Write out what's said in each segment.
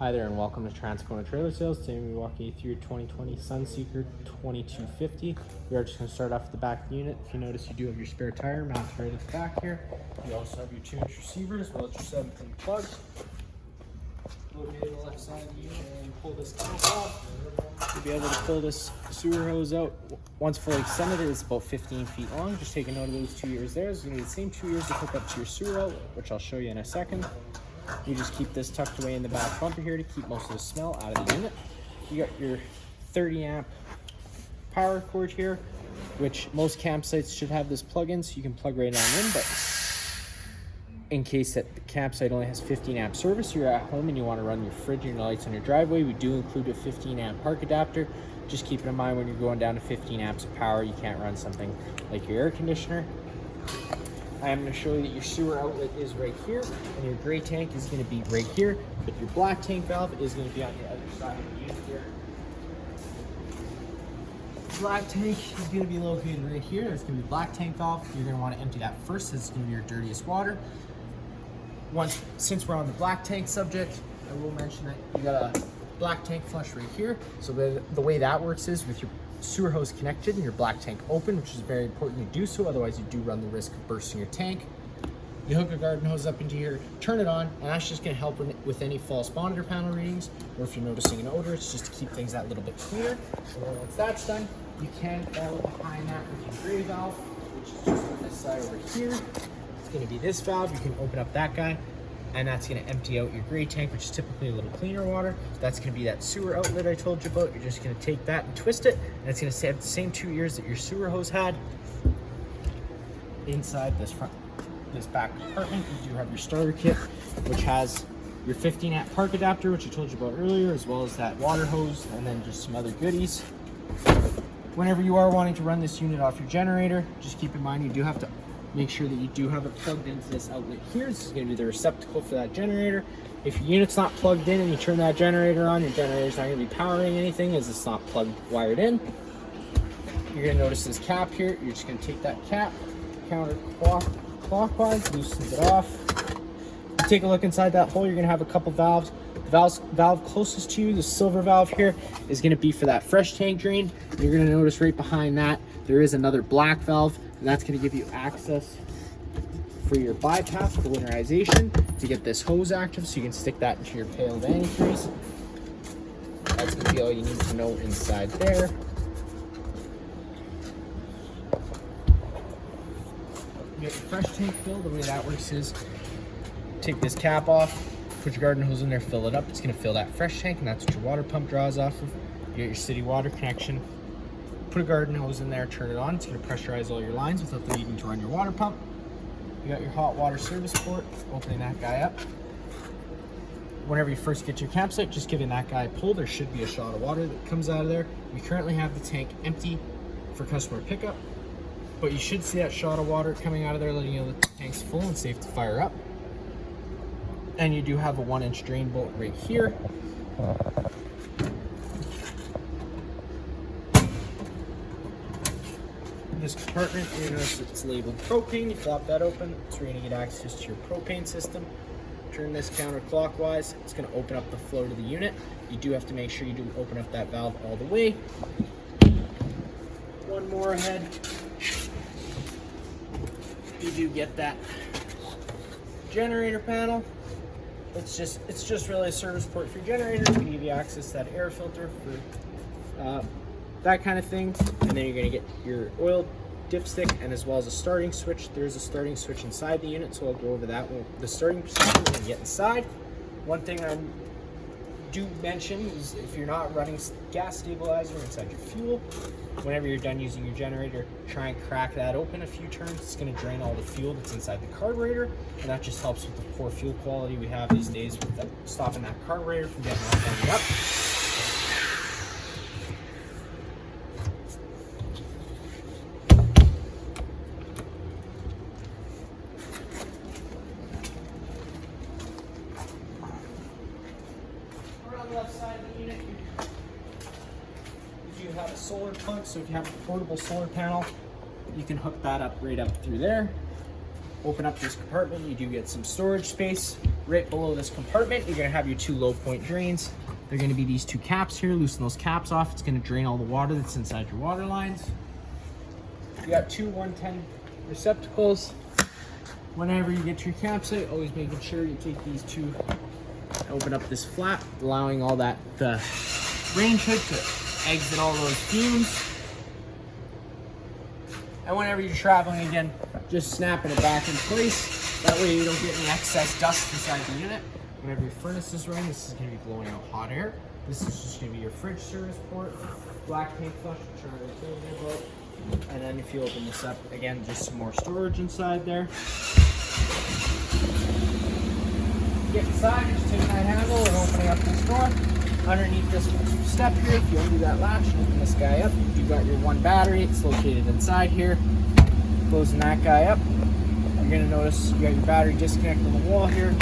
Hi there and welcome to Transcona Trailer Sales. Today we'll be walking you through your 2020 Sunseeker 2250. We are just going to start off with the back of the unit. If you notice, you do have your spare tire mounted right at the back here. You also have your 2-inch receiver as well as your 7-pin plugs. Located on the left side of the unit and pull this top off. You'll be able to pull this sewer hose out. Once fully extended, it's about 15 feet long. Just take a note of those 2 years there. It's going to be the same 2 years to hook up to your sewer outlet, which I'll show you in a second. You just keep this tucked away in the back bumper here to keep most of the smell out of the unit. You got your 30 amp power cord here, which most campsites should have this plug-in, so you can plug right on in, but in case that the campsite only has 15 amp service, you're at home and you want to run your fridge and your lights on your driveway, we do include a 15 amp park adapter. Just keep it in mind when you're going down to 15 amps of power, you can't run something like your air conditioner. I am going to show you that your sewer outlet is right here, and your gray tank is going to be right here, but your black tank valve is going to be on the other side of the unit here. Black tank is going to be located right here. That's going to be black tank valve. You're going to want to empty that first, as it's going to be your dirtiest water. Since we're on the black tank subject, I will mention that you got a black tank flush right here. So the way that works is with your sewer hose connected and your black tank open, which is very important you do so, otherwise you do run the risk of bursting your tank. You hook a garden hose up into here, turn it on, and that's just going to help with any false monitor panel readings, or if you're noticing an odor, it's just to keep things that little bit cleaner. And then once that's done, you can follow behind that with your gray valve, which is just on this side over here. It's going to be this valve. You can open up that guy, and that's going to empty out your gray tank, which is typically a little cleaner water. That's going to be that sewer outlet I told you about. You're just going to take that and twist it, and it's going to have the same 2 years that your sewer hose had. Inside this back compartment, you do have your starter kit, which has your 15 amp park adapter, which I told you about earlier, as well as that water hose, and then just some other goodies. Whenever you are wanting to run this unit off your generator, just keep in mind you do have to make sure that you do have it plugged into this outlet here. This is going to be the receptacle for that generator. If your unit's not plugged in and you turn that generator on, your generator's not going to be powering anything as it's not wired in. You're going to notice this cap here. You're just going to take that cap, counterclockwise, loosens it off. You take a look inside that hole, you're going to have a couple valves. The valve closest to you, the silver valve here, is going to be for that fresh tank drain. You're going to notice right behind that, there is another black valve, and that's going to give you access for your bypass for winterization to get this hose active, so you can stick that into your pail of antifreeze. That's going to be all you need to know inside there. You get your fresh tank filled. The way that works is take this cap off, put your garden hose in there, fill it up. It's going to fill that fresh tank, and that's what your water pump draws off of. You get your city water connection. Put a garden hose in there, turn it on. It's going to pressurize all your lines without the needing to run your water pump. You got your hot water service port, opening that guy up. Whenever you first get to your campsite, just giving that guy a pull. There should be a shot of water that comes out of there. We currently have the tank empty for customer pickup, but you should see that shot of water coming out of there, letting you know that the tank's full and safe to fire up. And you do have a 1-inch drain bolt right here. This compartment, you're going to notice it's labeled propane. You flop that open, it's going to get access to your propane system. Turn this counterclockwise, it's going to open up the flow to the unit. You do have to make sure you do open up that valve all the way. One more ahead. You do get that generator panel. It's just really a service port for your generator. It's going to give you access to that air filter for that kind of thing, and then you're going to get your oil dipstick, and as well as a starting switch. There's a starting switch inside the unit, so I'll go over that one. The starting procedure when you get inside. One thing I do mention is if you're not running gas stabilizer inside your fuel, whenever you're done using your generator, try and crack that open a few turns. It's going to drain all the fuel that's inside the carburetor, and that just helps with the poor fuel quality we have these days with that, stopping that carburetor from getting all bunged up. On the left side of the unit, you do have a solar plug, so if you have a portable solar panel, you can hook that up right up through there. Open up this compartment, you do get some storage space. Right below this compartment, you're gonna have your 2 low point drains. They're gonna be these 2 caps here. Loosen those caps off. It's gonna drain all the water that's inside your water lines. You got 2 110 receptacles. Whenever you get to your campsite, always making sure you take these 2, open up this flap, allowing all that range hood to exit all those fumes. And whenever you're traveling again, just snapping it back in place. That way you don't get any excess dust inside the unit. Whenever your furnace is running, this is going to be blowing out hot air. This is just going to be your fridge service port, black tank flush, which I already told you about. And then if you open this up, again, just some more storage inside there. Get inside, just taking that handle and opening up this door. Underneath this step here, if you undo that latch and open this guy up, you've got your 1 battery. It's located inside here. Closing that guy up. You're going to notice you got your battery disconnect on the wall here.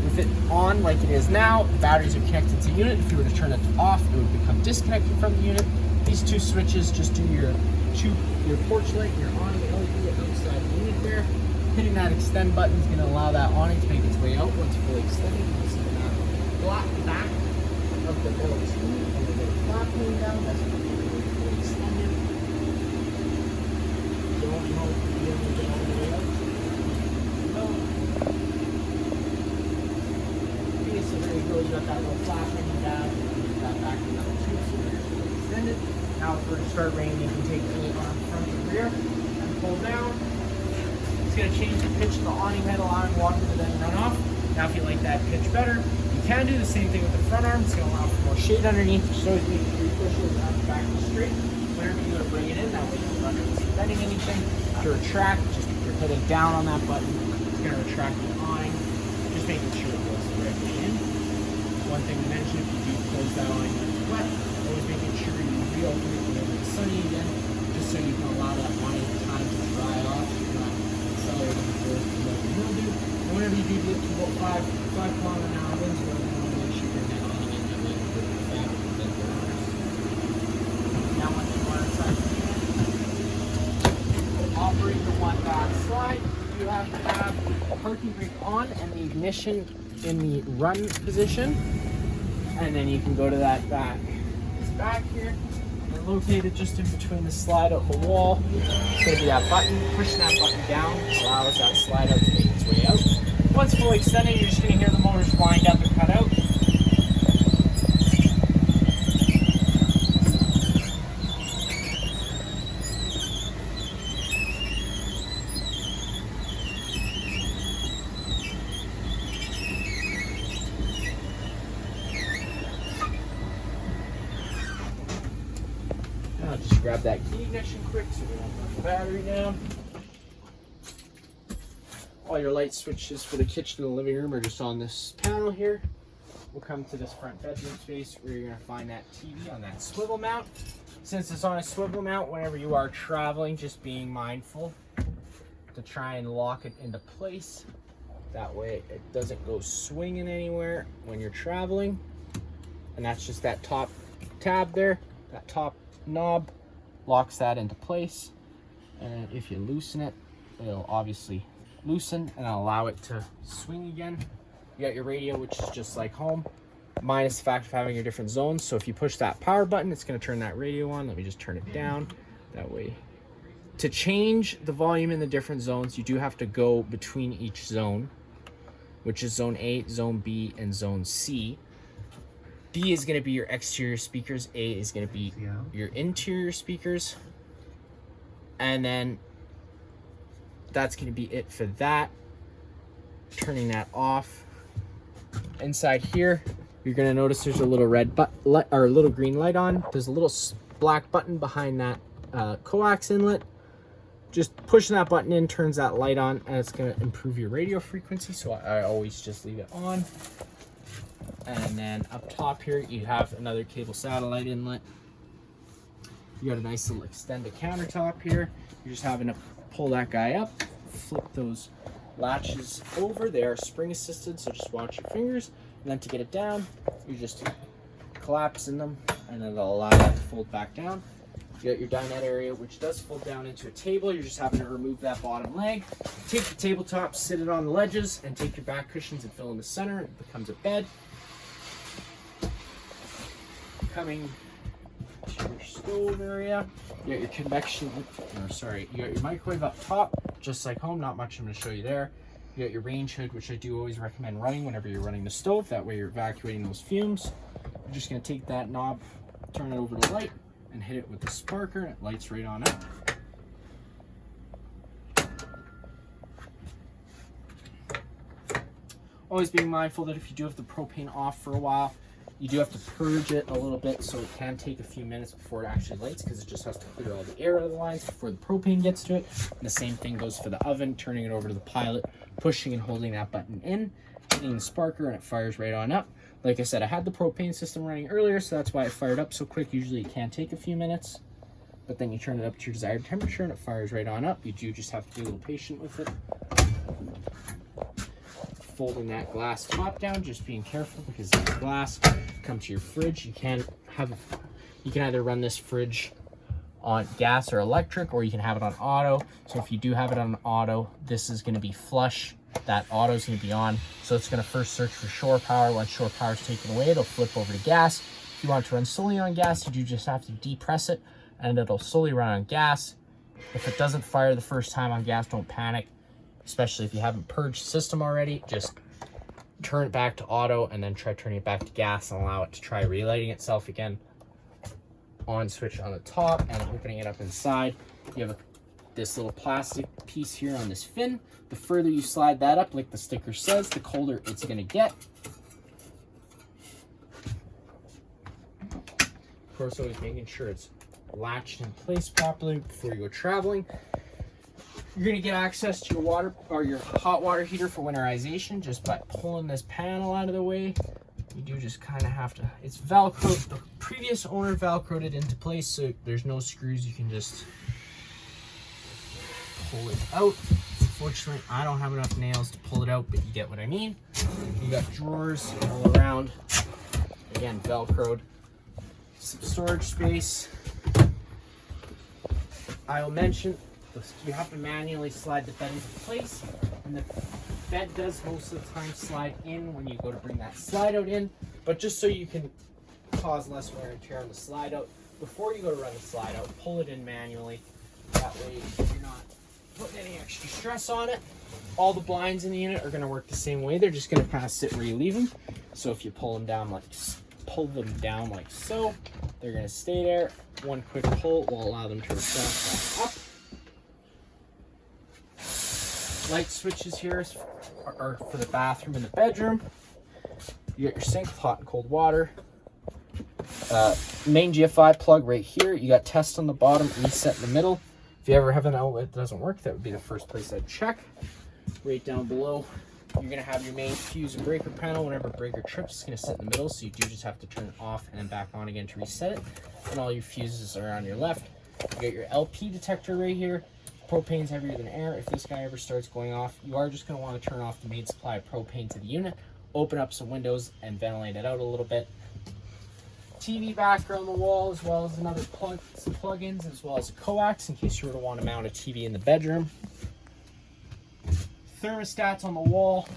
With it on like it is now, the batteries are connected to the unit. If you were to turn it off, it would become disconnected from the unit. These 2 switches just do your porch light, your on and LED outside the unit there. Hitting that extend button is going to allow that awning to make its way out once fully extended. You see the black back of the metal tube and the little flap going down. That's going to be really fully extended. Don't know if you'll be able to get all the way out. So there you go, you got that little flap hanging down, and that back of the metal tube, so they're fully extended. Now for the start rain, you can take the arm front and rear and pull down. It's going to change the pitch of the awning head, allowing water to then run off. Now if you like that pitch better, you can do the same thing with the front arm. It's going to allow for more shade underneath, so you make sure you push it out the back to straight. Whenever you go to bring it in, that way you don't run into bending anything. To retract, just if you're hitting down on that button, it's going to retract the awning. Just making sure it goes the right way in. One thing to mention, if you do close that awning when it's wet, always making sure you reopen it whenever it's sunny again, just so you can allow that awning time to dry off. You're not accelerating the growth of the mildew. And whenever you do get to about 5 km/h winds, you want to make sure you're not awning in that way with the fabric and then the arms. Now once you are inside the unit, operate the 1 back slide. You have to have a parking brake on and the ignition in the run position, and then you can go to that back. It's back here, and located just in between the slide out the wall. It's going to be that button. Pushing that button down allows that slide out to make its way out. Once fully extended, you're just going to hear the motors wind up and cut out. I'll just grab that key ignition quick so we don't put the battery down. All your light switches for the kitchen and the living room are just on this panel here. We'll come to this front bedroom space where you're going to find that TV on that swivel mount. Since it's on a swivel mount, whenever you are traveling, just being mindful to try and lock it into place. That way it doesn't go swinging anywhere when you're traveling. And that's just that top tab there, that top knob locks that into place, and if you loosen it, it'll obviously loosen and allow it to swing again. You got your radio, which is just like home, minus the fact of having your different zones. So if you push that power button, it's going to turn that radio on. Let me just turn it down that way. To change the volume in the different zones, you do have to go between each zone, which is zone A, zone B, and zone C. B is going to be your exterior speakers. A is going to be your interior speakers. And then that's going to be it for that. Turning that off. Inside here, you're going to notice there's a little red or a little green light on. There's a little black button behind that coax inlet. Just pushing that button in turns that light on, and it's going to improve your radio frequency. So I always just leave it on. And then up top here, you have another cable satellite inlet. You got a nice little extended countertop here. You're just having to pull that guy up, flip those latches over. They are spring assisted, so just watch your fingers. And then to get it down, you just collapse in them, and it'll allow that to fold back down. You got your dinette area, which does fold down into a table. You're just having to remove that bottom leg. Take the tabletop, sit it on the ledges, and take your back cushions and fill in the center. It becomes a bed. Coming to your stove area, you got your convection, you got your microwave up top, just like home. Not much I'm going to show you there. You got your range hood, which I do always recommend running whenever you're running the stove. That way you're evacuating those fumes. You're just going to take that knob, turn it over to light, and hit it with the sparker, and it lights right on up. Always being mindful that if you do have the propane off for a while, you do have to purge it a little bit, so it can take a few minutes before it actually lights, because it just has to clear all the air out of the lines before the propane gets to it. And the same thing goes for the oven, turning it over to the pilot, pushing and holding that button in, hitting the sparker, and it fires right on up. Like I said, I had the propane system running earlier, so that's why it fired up so quick. Usually it can take a few minutes, but then you turn it up to your desired temperature and it fires right on up. You do just have to be a little patient with it. Folding that glass top down, just being careful because it's glass. Come to your fridge. You can either run this fridge on gas or electric, or you can have it on auto. So if you do have it on auto, this is going to be flush. That auto is going to be on, so it's going to first search for shore power. Once shore power is taken away, it'll flip over to gas. If you want to run solely on gas, you do just have to depress it, and it'll solely run on gas. If it doesn't fire the first time on gas, don't panic, especially if you haven't purged the system already. Just turn it back to auto and then try turning it back to gas and allow it to try relighting itself again. On switch on the top and opening it up inside. You have this little plastic piece here on this fin. The further you slide that up, like the sticker says, the colder it's going to get. Of course, always making sure it's latched in place properly before you go traveling. You're going to get access to your water or your hot water heater for winterization just by pulling this panel out of the way. You do just kind of have to, it's Velcro. The previous owner Velcroed it into place, so there's no screws. You can just pull it out. Unfortunately, I don't have enough nails to pull it out, but you get what I mean. You got drawers all around. Again, Velcroed. Some storage space. I'll mention, you have to manually slide the bed into place, and the bed does most of the time slide in when you go to bring that slide out in, but just so you can cause less wear and tear on the slide out, before you go to run the slide out, pull it in manually. That way you're not putting any extra stress on it. All the blinds in the unit are going to work the same way. They're just going to kind of sit where you leave them. So if you pull them down like so, they're going to stay there. One quick pull will allow them to retract back up. Light switches here are for the bathroom and the bedroom. You got your sink with hot and cold water. Main GFI plug right here. You got test on the bottom, reset in the middle. If you ever have an outlet that doesn't work, that would be the first place I'd check. Right down below, you're going to have your main fuse and breaker panel. Whenever a breaker trips, it's going to sit in the middle, so you do just have to turn it off and then back on again to reset it. And all your fuses are on your left. You got your LP detector right here. Propane's heavier than air. If this guy ever starts going off, you are just going to want to turn off the main supply of propane to the unit, open up some windows, and ventilate it out a little bit. TV backer on the wall, as well as some plug-ins, as well as a coax in case you were to want to mount a TV in the bedroom. Thermostats on the wall.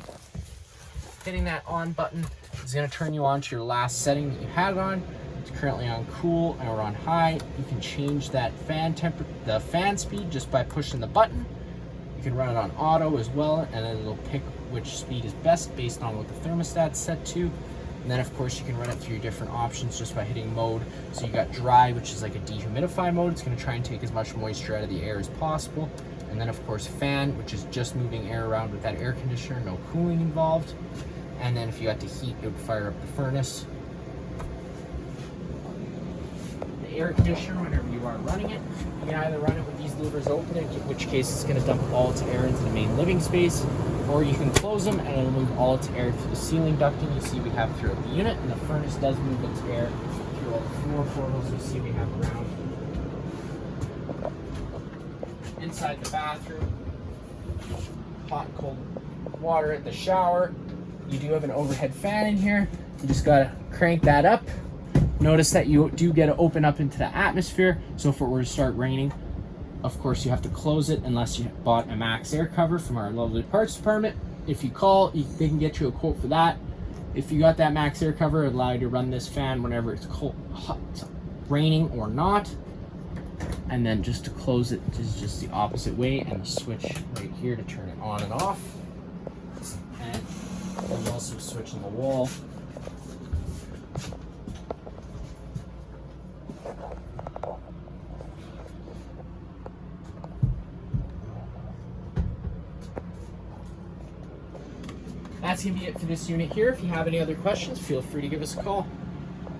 Hitting that on button is going to turn you on to your last setting that you had it on. It's currently on cool or on high. You can change that the fan speed just by pushing the button. You can run it on auto as well, and then it'll pick which speed is best based on what the thermostat's set to. And then of course you can run it through your different options just by hitting mode. So you got dry, which is like a dehumidify mode. It's going to try and take as much moisture out of the air as possible. And then of course fan, which is just moving air around with that air conditioner, no cooling involved. And then if you got to heat, it would fire up the furnace. The air conditioner, whenever you are running it, you can either run it with these louvers open, in which case it's going to dump all its air into the main living space, or you can close them and it'll move all its air through the ceiling ducting you see we have throughout the unit. And the furnace does move its air through all the floor portals you see we have around. Inside the bathroom, hot and cold water at the shower. You do have an overhead fan in here. You just gotta crank that up Notice that you do get to open up into the atmosphere. So if it were to start raining, of course you have to close it unless you bought a max air cover from our lovely parts department. If you call, they can get you a quote for that. If you got that max air cover, it'll allow you to run this fan whenever it's cold, hot, raining or not. And then just to close it is just the opposite way, and the switch right here to turn it on and off. And there's also a switch on the wall. That's going to be it for this unit here. If you have any other questions, feel free to give us a call.